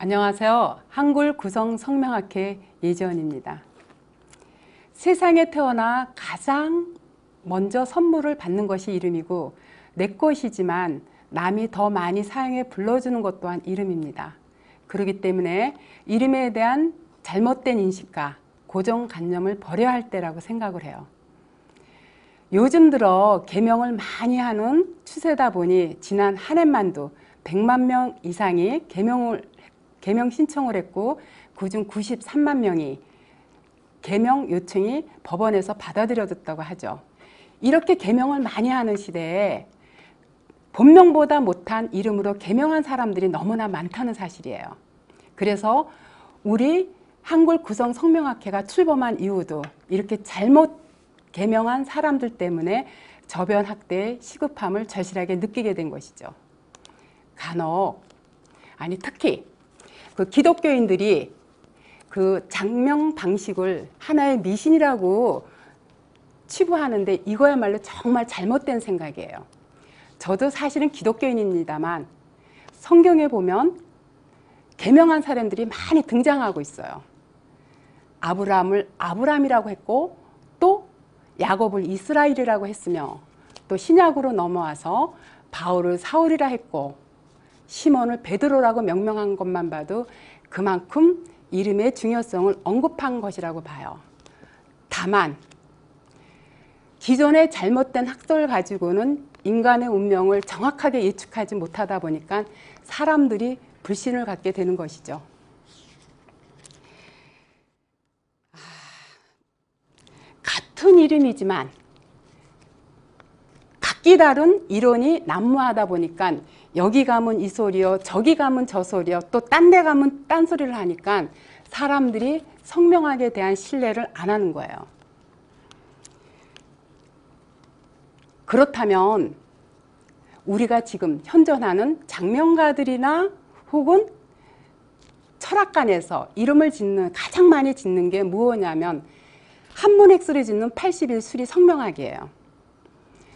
안녕하세요. 한글 구성 성명학회 예지원입니다. 세상에 태어나 가장 먼저 선물을 받는 것이 이름이고 내 것이지만 남이 더 많이 사용해 불러주는 것 또한 이름입니다. 그렇기 때문에 이름에 대한 잘못된 인식과 고정관념을 버려야 할 때라고 생각을 해요. 요즘 들어 개명을 많이 하는 추세다 보니 지난 한 해만도 100만 명 이상이 개명 신청을 했고 그중 93만 명이 개명 요청이 법원에서 받아들여졌다고 하죠. 이렇게 개명을 많이 하는 시대에 본명보다 못한 이름으로 개명한 사람들이 너무나 많다는 사실이에요. 그래서 우리 한글 구성 성명학회가 출범한 이후도 이렇게 잘못 개명한 사람들 때문에 저변 학대의 시급함을 절실하게 느끼게 된 것이죠. 특히 그 기독교인들이 그 장명 방식을 하나의 미신이라고 치부하는데 이거야말로 정말 잘못된 생각이에요. 저도 사실은 기독교인입니다만 성경에 보면 개명한 사람들이 많이 등장하고 있어요. 아브라함을 아브람이라고 했고 또 야곱을 이스라엘이라고 했으며 또 신약으로 넘어와서 바울을 사울이라 했고 시몬을 베드로라고 명명한 것만 봐도 그만큼 이름의 중요성을 언급한 것이라고 봐요. 다만 기존의 잘못된 학설을 가지고는 인간의 운명을 정확하게 예측하지 못하다 보니까 사람들이 불신을 갖게 되는 것이죠. 같은 이름이지만 각기 다른 이론이 난무하다 보니까 여기 가면 이 소리요, 저기 가면 저 소리요, 또 딴 데 가면 딴 소리를 하니까 사람들이 성명학에 대한 신뢰를 안 하는 거예요. 그렇다면 우리가 지금 현존하는 장명가들이나 혹은 철학관에서 이름을 짓는 가장 많이 짓는 게 무엇이냐면 한문획수를 짓는 81수리 성명학이에요.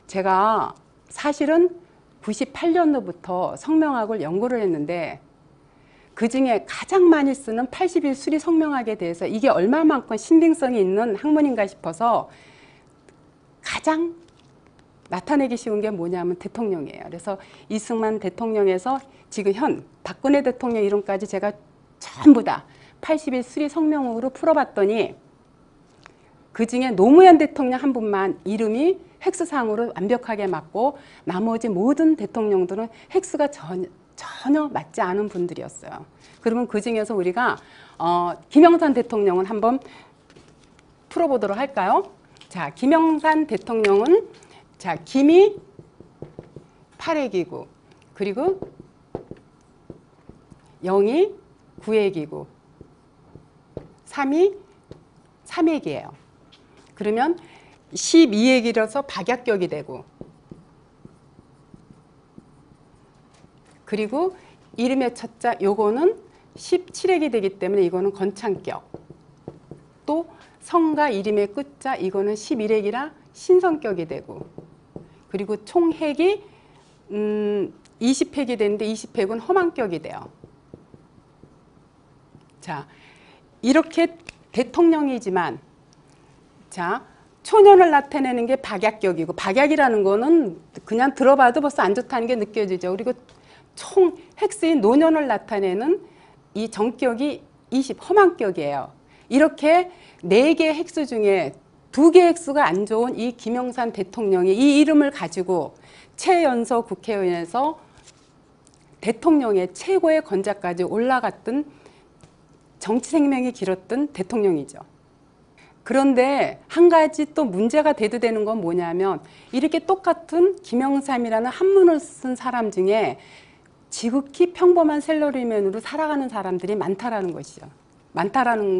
제가 사실은 98년도부터 성명학을 연구를 했는데 그 중에 가장 많이 쓰는 81수리 성명학에 대해서 이게 얼마만큼 신빙성이 있는 학문인가 싶어서 가장 나타내기 쉬운 게 뭐냐면 대통령이에요. 그래서 이승만 대통령에서 지금 현 박근혜 대통령 이름까지 제가 전부 다 81수리 성명으로 풀어봤더니 그 중에 노무현 대통령 한 분만 이름이 획수상으로 완벽하게 맞고 나머지 모든 대통령들은 획수가 전혀 맞지 않은 분들이었어요. 그러면 그 중에서 우리가 김영삼 대통령은 한번 풀어보도록 할까요? 자, 김영삼 대통령은 자, 김이 8액이고 그리고 0이 9액이고 3이 3액이에요. 그러면 12액이라서 박약격이 되고 그리고 이름의 첫자 요거는 17액이 되기 때문에 이거는 건창격, 또 성과 이름의 끝자 이거는 11액이라 신성격이 되고 그리고 총핵이 20핵이 되는데 20핵은 험한격이 돼요. 자, 이렇게 대통령이지만 자, 초년을 나타내는 게 박약격이고 박약이라는 거는 그냥 들어봐도 벌써 안 좋다는 게 느껴지죠. 그리고 총 획수인 노년을 나타내는 이 정격이 20 험한격이에요. 이렇게 4개 획수 중에 2개 획수가 안 좋은 이 김영삼 대통령이 이 이름을 가지고 최연소 국회의원에서 대통령의 최고의 권좌까지 올라갔던 정치 생명이 길었던 대통령이죠. 그런데 한 가지 또 문제가 대두되는 건 뭐냐면 이렇게 똑같은 김영삼이라는 한문을 쓴 사람 중에 지극히 평범한 샐러리맨으로 살아가는 사람들이 많다라는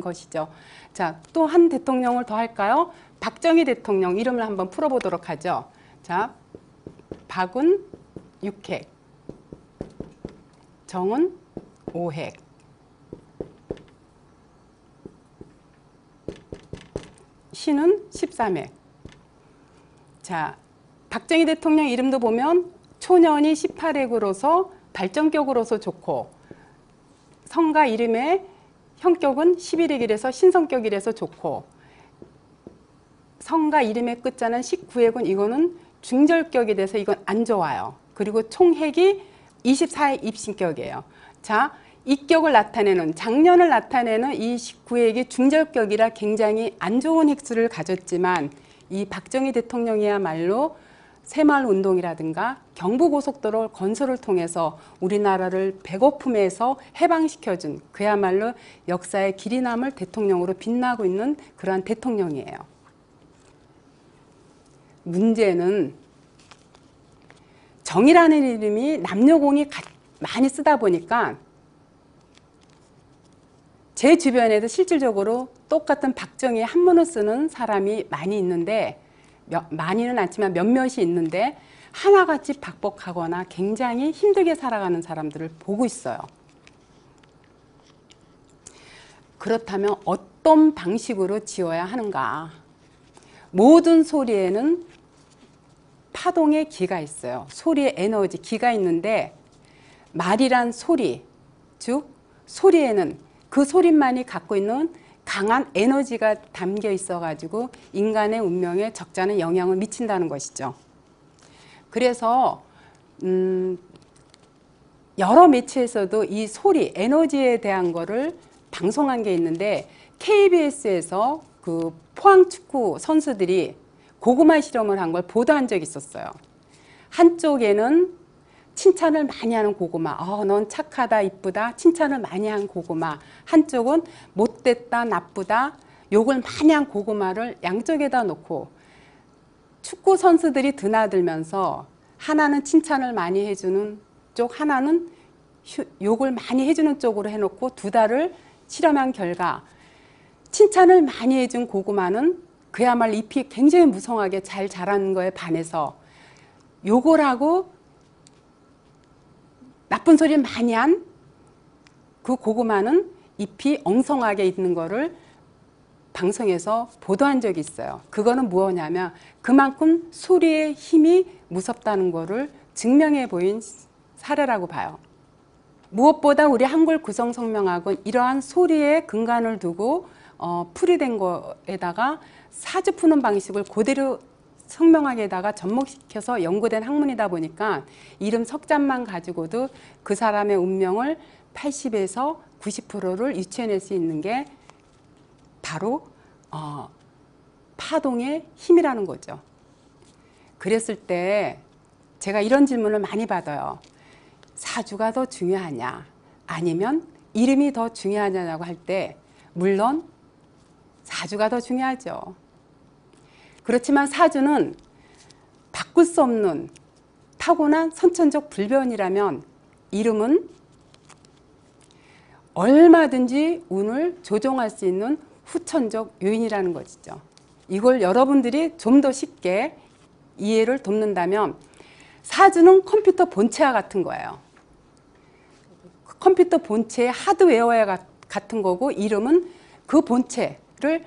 것이죠. 자, 또 한 대통령을 더 할까요? 박정희 대통령 이름을 한번 풀어보도록 하죠. 자, 박은 6핵, 정은 5핵, 신은 13핵. 자, 박정희 대통령 이름도 보면 초년이 18핵으로서 발전격으로서 좋고 성과 이름의 형격은 11액이라서 신성격이라서 좋고, 성과 이름의 끝자는 19액은 이거는 중절격이 돼서 이건 안 좋아요. 그리고 총핵이 24의 입신격이에요. 자, 입격을 나타내는, 장년을 나타내는 이 19액이 중절격이라 굉장히 안 좋은 핵수를 가졌지만, 이 박정희 대통령이야말로 새마을운동이라든가 경부고속도로 건설을 통해서 우리나라를 배고픔에서 해방시켜준 그야말로 역사의 길이 남을 대통령으로 빛나고 있는 그러한 대통령이에요. 문제는 정이라는 이름이 남녀공이 많이 쓰다 보니까 제 주변에도 실질적으로 똑같은 박정희 한문을 쓰는 사람이 많이 있는데, 많이는 않지만 몇몇이 있는데 하나같이 박복하거나 굉장히 힘들게 살아가는 사람들을 보고 있어요. 그렇다면 어떤 방식으로 지어야 하는가? 모든 소리에는 파동의 기가 있어요. 소리의 에너지, 기가 있는데, 말이란 소리, 즉 소리에는 그 소리만이 갖고 있는 강한 에너지가 담겨 있어 가지고 인간의 운명에 적잖은 영향을 미친다는 것이죠. 그래서 여러 매체에서도 이 소리, 에너지에 대한 거를 방송한 게 있는데, KBS에서 그 포항축구 선수들이 고구마 실험을 한 걸 보도한 적이 있었어요. 한쪽에는 칭찬을 많이 하는 고구마, 넌 착하다, 이쁘다, 칭찬을 많이 한 고구마. 한쪽은 못됐다, 나쁘다, 욕을 많이 한 고구마를 양쪽에다 놓고 축구 선수들이 드나들면서 하나는 칭찬을 많이 해주는 쪽, 하나는 욕을 많이 해주는 쪽으로 해놓고 두 달을 실험한 결과, 칭찬을 많이 해준 고구마는 그야말로 잎이 굉장히 무성하게 잘 자라는 거에 반해서, 욕을 하고 나쁜 소리를 많이 한 그 고구마는 잎이 엉성하게 있는 거를 방송에서 보도한 적이 있어요. 그거는 뭐냐면 그만큼 소리의 힘이 무섭다는 거를 증명해 보인 사례라고 봐요. 무엇보다 우리 한글 구성성명학은 이러한 소리에 근간을 두고 풀이된 거에다가 사주 푸는 방식을 그대로 성명학에다가 접목시켜서 연구된 학문이다 보니까 이름 석자만 가지고도 그 사람의 운명을 80에서 90%를 유추해낼 수 있는 게 바로 파동의 힘이라는 거죠. 그랬을 때 제가 이런 질문을 많이 받아요. 사주가 더 중요하냐, 아니면 이름이 더 중요하냐고 할 때 물론 사주가 더 중요하죠. 그렇지만 사주는 바꿀 수 없는 타고난 선천적 불변이라면 이름은 얼마든지 운을 조종할 수 있는 후천적 요인이라는 것이죠. 이걸 여러분들이 좀 더 쉽게 이해를 돕는다면, 사주는 컴퓨터 본체와 같은 거예요. 컴퓨터 본체의 하드웨어와 같은 거고, 이름은 그 본체를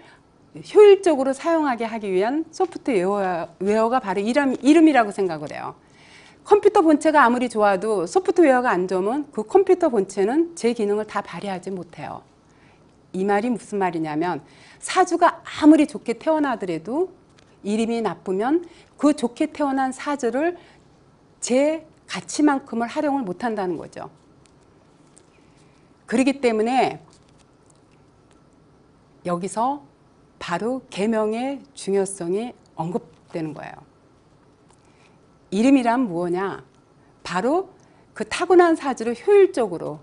효율적으로 사용하게 하기 위한 소프트웨어가 바로 이름이라고 생각을 해요. 컴퓨터 본체가 아무리 좋아도 소프트웨어가 안 좋으면 그 컴퓨터 본체는 제 기능을 다 발휘하지 못해요. 이 말이 무슨 말이냐면, 사주가 아무리 좋게 태어나더라도 이름이 나쁘면 그 좋게 태어난 사주를 제 가치만큼을 활용을 못한다는 거죠. 그렇기 때문에 여기서 바로 계명의 중요성이 언급되는 거예요. 이름이란 무엇냐? 바로 그 타고난 사주를 효율적으로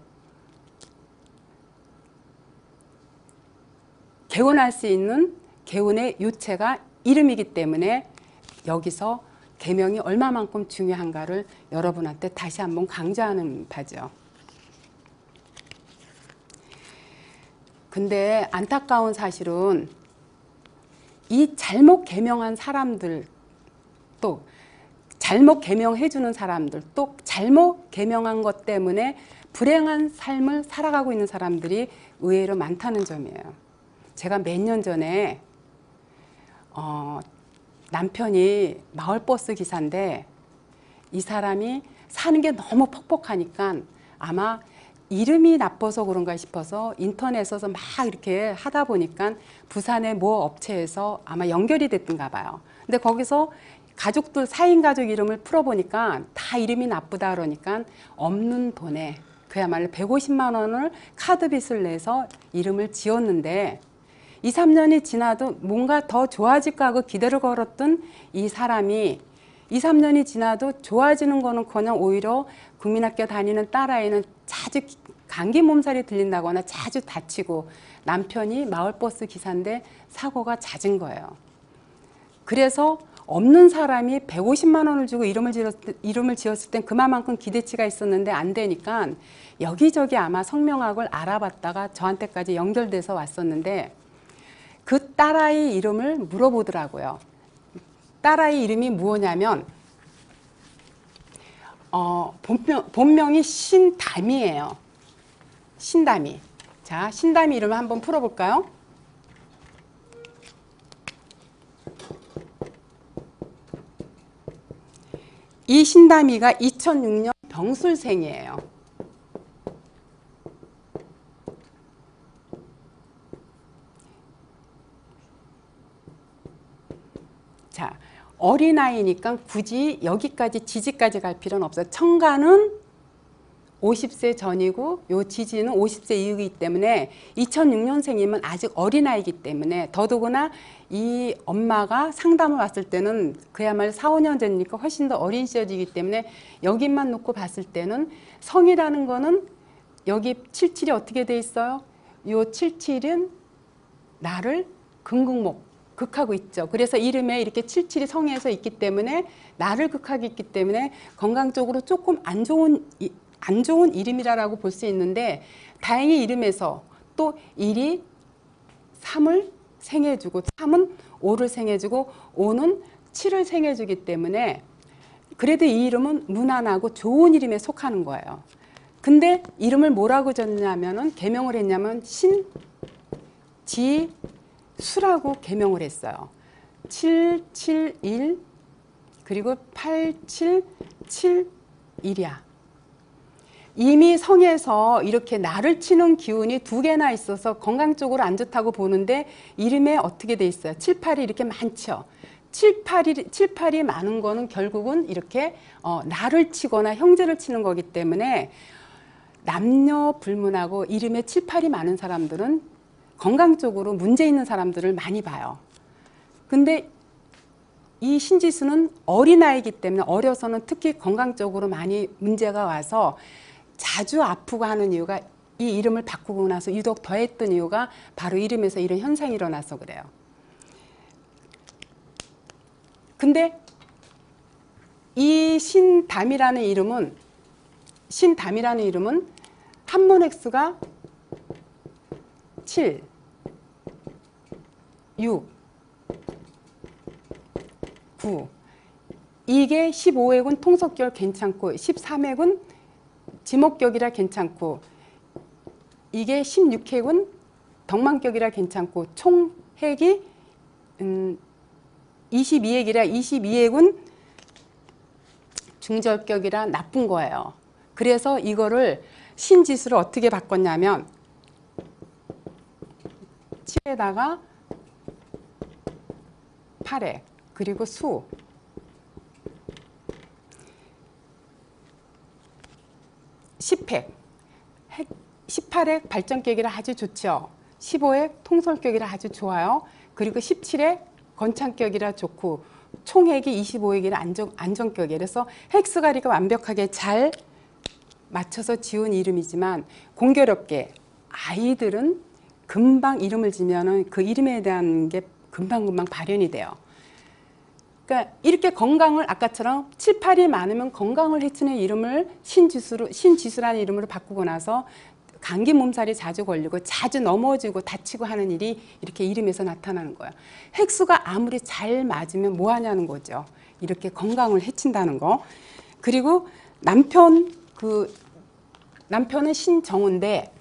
개운할 수 있는 개운의 요체가 이름이기 때문에 여기서 계명이 얼마만큼 중요한가를 여러분한테 다시 한번 강조하는 바죠. 근데 안타까운 사실은 이 잘못 계명한 사람들, 또 잘못 계명해주는 사람들, 또 잘못 계명한 것 때문에 불행한 삶을 살아가고 있는 사람들이 의외로 많다는 점이에요. 제가 몇 년 전에 남편이 마을버스 기사인데, 이 사람이 사는 게 너무 퍽퍽하니까 아마 이름이 나빠서 그런가 싶어서 인터넷에서 막 이렇게 하다 보니까 부산의 모 업체에서 아마 연결이 됐던가 봐요. 근데 거기서 가족들 4인 가족 이름을 풀어보니까 다 이름이 나쁘다 그러니까 없는 돈에 그야말로 150만 원을 카드빚을 내서 이름을 지었는데 2, 3년이 지나도 뭔가 더 좋아질까 하고 기대를 걸었던 이 사람이 2, 3년이 지나도 좋아지는 거는커녕 오히려 국민학교 다니는 딸아이는 자주 감기 몸살이 들린다거나 자주 다치고 남편이 마을버스 기사인데 사고가 잦은 거예요. 그래서 없는 사람이 150만 원을 주고 이름을 지었을 땐 그만큼 기대치가 있었는데 안 되니까 여기저기 아마 성명학을 알아봤다가 저한테까지 연결돼서 왔었는데 그 딸아이 이름을 물어보더라고요. 딸아이 이름이 무엇냐면 본명이 신담이에요. 신담이. 자, 신담이 이름을 한번 풀어볼까요? 이 신담이가 2006년 병술생이에요. 자, 어린아이니까 굳이 여기까지 지지까지 갈 필요는 없어요. 청가는 50세 전이고 요 지지는 50세 이후이기 때문에 2006년생이면 아직 어린아이기 때문에 더더구나 이 엄마가 상담을 왔을 때는 그야말로 4, 5년 전이니까 훨씬 더 어린 시절이기 때문에 여기만 놓고 봤을 때는 성이라는 거는 여기 77이 어떻게 돼 있어요? 요 77은 나를 긍극목 극하고 있죠. 그래서 이름에 이렇게 77이 성에서 있기 때문에 나를 극하고 있기 때문에 건강적으로 조금 안 좋은 이름이라고 볼 수 있는데 다행히 이름에서 또 1이 3을 생해주고 3은 5를 생해주고 5는 7을 생해주기 때문에 그래도 이 이름은 무난하고 좋은 이름에 속하는 거예요. 근데 이름을 뭐라고 졌냐면은 개명을 했냐면 신지수라고 개명을 했어요. 771 그리고 8771이야. 이미 성에서 이렇게 나를 치는 기운이 2개나 있어서 건강적으로 안 좋다고 보는데 이름에 어떻게 돼 있어요? 7, 8이 이렇게 많죠. 7, 8이 많은 거는 결국은 이렇게 나를 치거나 형제를 치는 거기 때문에 남녀 불문하고 이름에 7, 8이 많은 사람들은 건강적으로 문제 있는 사람들을 많이 봐요. 근데 이 신지수는 어린아이이기 때문에 어려서는 특히 건강적으로 많이 문제가 와서 자주 아프고 하는 이유가 이 이름을 바꾸고 나서 유독 더했던 이유가 바로 이름에서 이런 현상이 일어나서 그래요. 근데 이 신담이라는 이름은 한문 획수가 7, 6, 9 이게 15획은 통속결 괜찮고 13획은 지목격이라 괜찮고 이게 16획은 덕망격이라 괜찮고 총획이 22획이라 22획은 중절격이라 나쁜 거예요. 그래서 이거를 신지수를 어떻게 바꿨냐면 7에다가 8획 그리고 수 10획 18획 발전격이라 아주 좋죠. 15획 통솔격이라 아주 좋아요. 그리고 17획 건창격이라 좋고 총획이 25획이라 안정격이에요. 그래서 획수가 이렇게 완벽하게 잘 맞춰서 지은 이름이지만 공교롭게 아이들은 금방 이름을 지면은 그 이름에 대한 게 금방금방 발현이 돼요. 그러니까 이렇게 건강을 아까처럼 7, 8이 많으면 건강을 해치는 이름을 신지수라는 이름으로 바꾸고 나서 감기 몸살이 자주 걸리고 자주 넘어지고 다치고 하는 일이 이렇게 이름에서 나타나는 거예요. 획수가 아무리 잘 맞으면 뭐 하냐는 거죠. 이렇게 건강을 해친다는 거. 그리고 남편은 신정우인데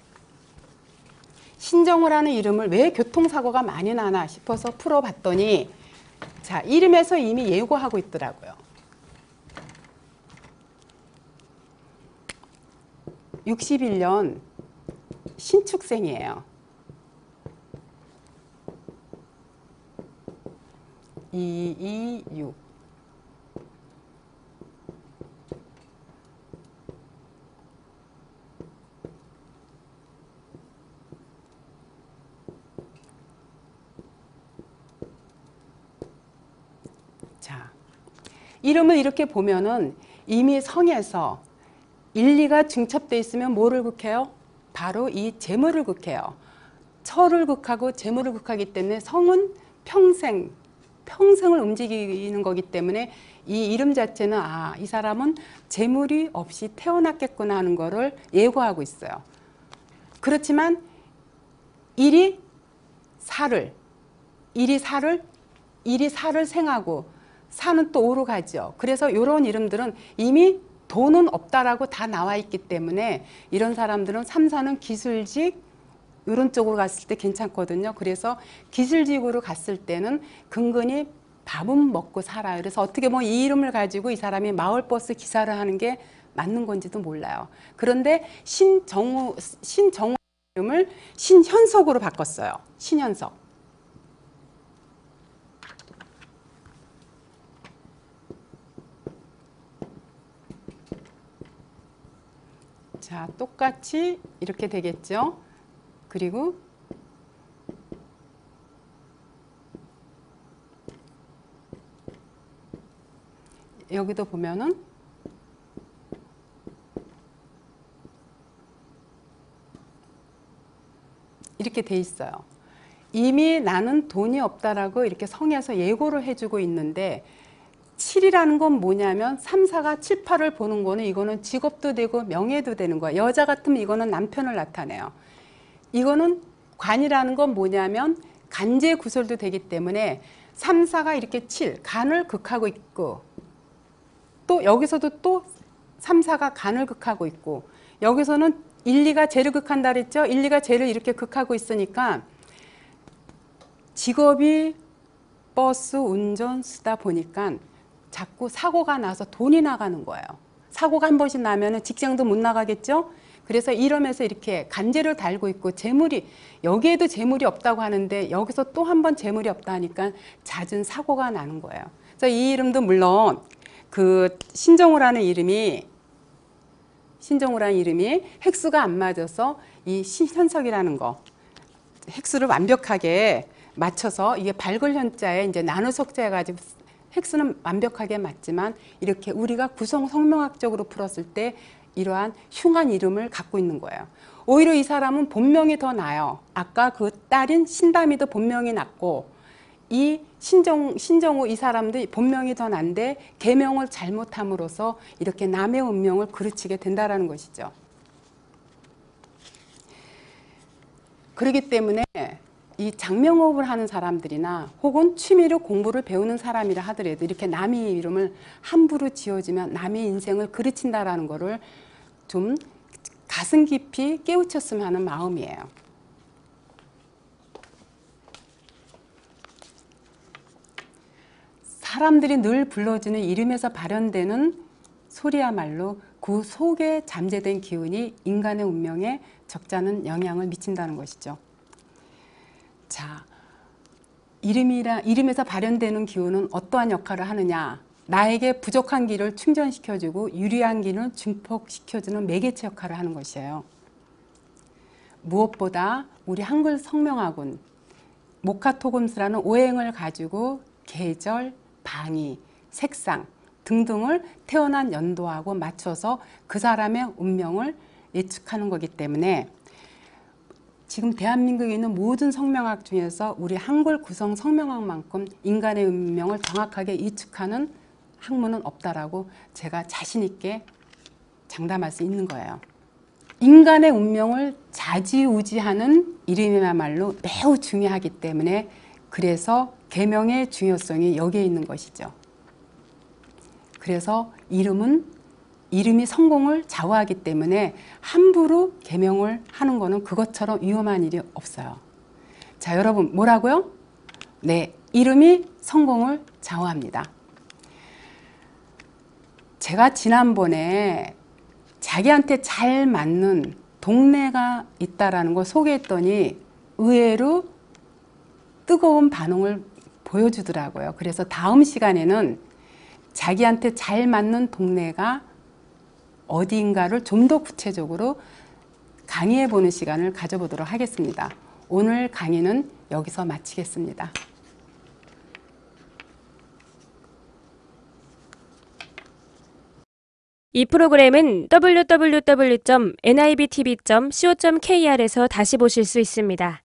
신정우라는 이름을 왜 교통사고가 많이 나나 싶어서 풀어봤더니 자, 이름에서 이미 예고하고 있더라고요. 61년 신축생이에요. 226. 자, 이름을 이렇게 보면은 이미 성에서 1, 2가 중첩되어 있으면 뭐를 극해요? 바로 이 재물을 극해요. 처를 극하고 재물을 극하기 때문에 성은 평생을 움직이는 거기 때문에 이 이름 자체는 이 사람은 재물이 없이 태어났겠구나 하는 거를 예고하고 있어요. 그렇지만 일이 사를 생하고 사는 또 오로 가죠. 그래서 이런 이름들은 이미 돈은 없다라고 다 나와 있기 때문에 이런 사람들은 3, 4는 기술직 이런 쪽으로 갔을 때 괜찮거든요. 그래서 기술직으로 갔을 때는 근근히 밥은 먹고 살아요. 그래서 어떻게 보면 이 이름을 가지고 이 사람이 마을버스 기사를 하는 게 맞는 건지도 몰라요. 그런데 신정우 이름을 신현석으로 바꿨어요. 신현석. 자, 똑같이 이렇게 되겠죠. 그리고 여기도 보면은 이렇게 돼 있어요. 이미 나는 돈이 없다라고 이렇게 성에서 예고를 해주고 있는데 7이라는 건 뭐냐면 3, 4가 7, 8을 보는 거는 이거는 직업도 되고 명예도 되는 거야. 여자 같으면 이거는 남편을 나타내요. 이거는 관이라는 건 뭐냐면 간제 구설도 되기 때문에 3, 4가 이렇게 7, 간을 극하고 있고 또 여기서도 또 3, 4가 간을 극하고 있고 여기서는 1, 2가 재를 극한다 그랬죠? 1, 2가 재를 이렇게 극하고 있으니까 직업이 버스 운전 쓰다 보니까 자꾸 사고가 나서 돈이 나가는 거예요. 사고가 한 번씩 나면 직장도 못 나가겠죠? 그래서 이러면서 이렇게 간제를 달고 있고 재물이 여기에도 재물이 없다고 하는데 여기서 또 한 번 재물이 없다 하니까 잦은 사고가 나는 거예요. 그래서 이 이름도 물론 그 신정우라는 이름이 획수가 안 맞아서 이 신현석이라는 거 획수를 완벽하게 맞춰서 이게 밝을 현자에 이제 나누석자 해가지고 획수는 완벽하게 맞지만 이렇게 우리가 구성 성명학적으로 풀었을 때 이러한 흉한 이름을 갖고 있는 거예요. 오히려 이 사람은 본명이 더 나아요. 아까 그 딸인 신담이도 본명이 낫고 이 신정우 이 사람도 본명이 더 난데 계명을 잘못함으로써 이렇게 남의 운명을 그르치게 된다라는 것이죠. 그렇기 때문에 이 장명업을 하는 사람들이나 혹은 취미로 공부를 배우는 사람이라 하더라도 이렇게 남의 이름을 함부로 지어주면 남의 인생을 그르친다라는 거를 좀 가슴 깊이 깨우쳤으면 하는 마음이에요. 사람들이 늘 불러주는 이름에서 발현되는 소리야말로 그 속에 잠재된 기운이 인간의 운명에 적잖은 영향을 미친다는 것이죠. 자, 이름에서 발현되는 기운은 어떠한 역할을 하느냐? 나에게 부족한 기를 충전시켜주고 유리한 기를 증폭시켜주는 매개체 역할을 하는 것이에요. 무엇보다 우리 한글 성명학은 모카토금스라는 오행을 가지고 계절, 방위, 색상 등등을 태어난 연도하고 맞춰서 그 사람의 운명을 예측하는 거기 때문에 지금 대한민국에 있는 모든 성명학 중에서 우리 한글 구성 성명학만큼 인간의 운명을 정확하게 예측하는 학문은 없다라고 제가 자신 있게 장담할 수 있는 거예요. 인간의 운명을 좌지우지하는 이름이야말로 매우 중요하기 때문에 그래서 계명의 중요성이 여기에 있는 것이죠. 그래서 이름이 성공을 좌우하기 때문에 함부로 계명을 하는 거는 그것처럼 위험한 일이 없어요. 자, 여러분 뭐라고요? 네, 이름이 성공을 좌우합니다. 제가 지난번에 자기한테 잘 맞는 동네가 있다라는 걸 소개했더니 의외로 뜨거운 반응을 보여주더라고요. 그래서 다음 시간에는 자기한테 잘 맞는 동네가 어디인가를 좀 더 구체적으로 강의해 보는 시간을 가져보도록 하겠습니다. 오늘 강의는 여기서 마치겠습니다. 이 프로그램은 www.nibtv.co.kr에서 다시 보실 수 있습니다.